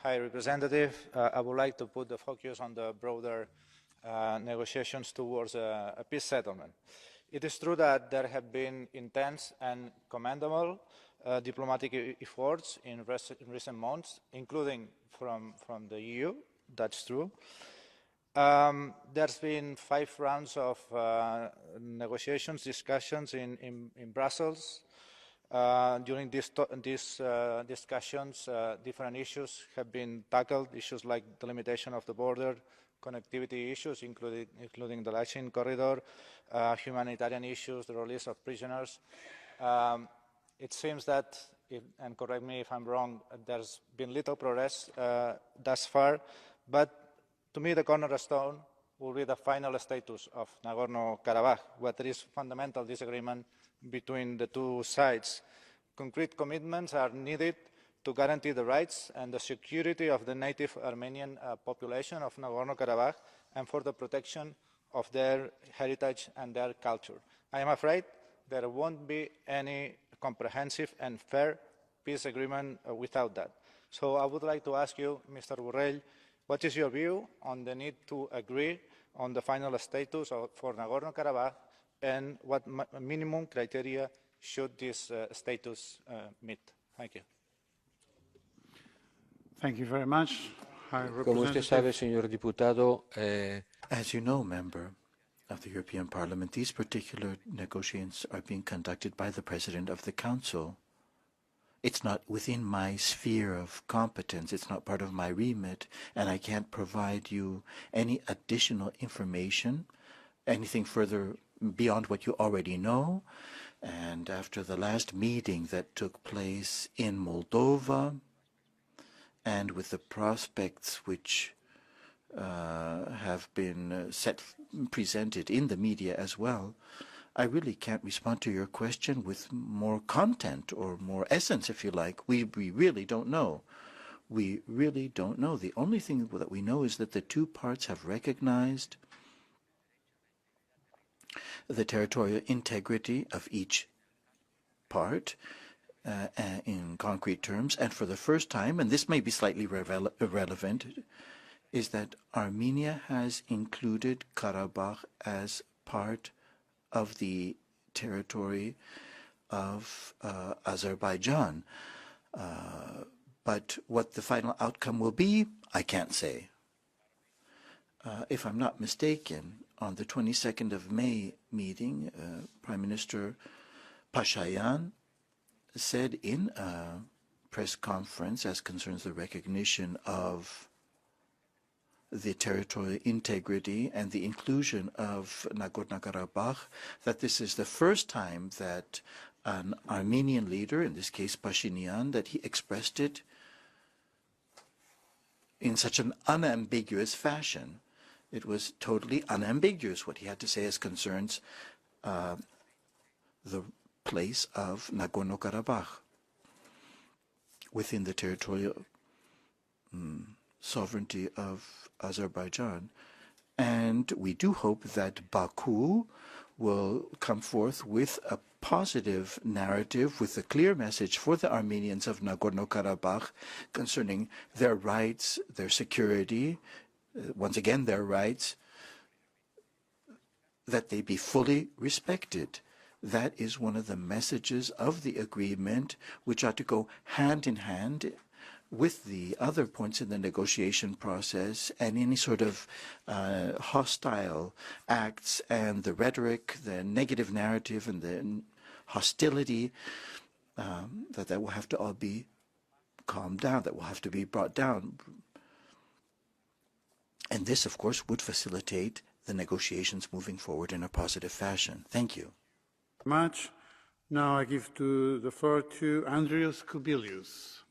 High Representative, I would like to put the focus on the broader negotiations towards a peace settlement. It is true that there have been intense and commendable diplomatic efforts in recent months, including from the EU. That's true. There's been 5 rounds of negotiations, discussions in Brussels. During these discussions, different issues have been tackled, issues like the limitation of the border, connectivity issues, including the Lashin corridor, humanitarian issues, the release of prisoners. It seems that, and correct me if I'm wrong, there's been little progress thus far, but to me the cornerstone will be the final status of Nagorno-Karabakh, where there is fundamental disagreement between the two sides. Concrete commitments are needed to guarantee the rights and the security of the native Armenian population of Nagorno-Karabakh and for the protection of their heritage and their culture. I am afraid there won't be any comprehensive and fair peace agreement without that. So I would like to ask you, Mr. Borrell, what is your view on the need to agree on the final status for Nagorno-Karabakh and what minimum criteria should this status meet? Thank you. Thank you very much. Como usted sabe, señor diputado, as you know, member of the European Parliament, these particular negotiations are being conducted by the President of the Council. It's not within my sphere of competence. It's not part of my remit, and I can't provide you any additional information, anything further beyond what you already know. And after the last meeting that took place in Moldova, and with the prospects which have been presented in the media as well, I really can't respond to your question with more content or more essence, if you like. We really don't know. We really don't know. The only thing that we know is that the two parts have recognized the territorial integrity of each part in concrete terms, and for the first time, and this may be slightly irrelevant, is that Armenia has included Karabakh as part of the territory of Azerbaijan. But what the final outcome will be, I can't say. If I'm not mistaken, on the 22nd of May meeting, Prime Minister Phashayyan said in a press conference as concerns the recognition of the territorial integrity and the inclusion of Nagorno-Karabakh, that this is the first time that an Armenian leader, in this case Pashinyan, that he expressed it in such an unambiguous fashion. It was totally unambiguous what he had to say as concerns the place of Nagorno-Karabakh within the territorial sovereignty of Azerbaijan. And we do hope that Baku will come forth with a positive narrative, with a clear message for the Armenians of Nagorno-Karabakh concerning their rights, their security, once again their rights, that they be fully respected. That is one of the messages of the agreement, which ought to go hand in hand with the other points in the negotiation process, and any sort of hostile acts and the rhetoric, the negative narrative and the hostility, that will have to all be calmed down, that will have to be brought down. And this, of course, would facilitate the negotiations moving forward in a positive fashion. Thank you. Much. Now I give the floor to Andrius Kubilius.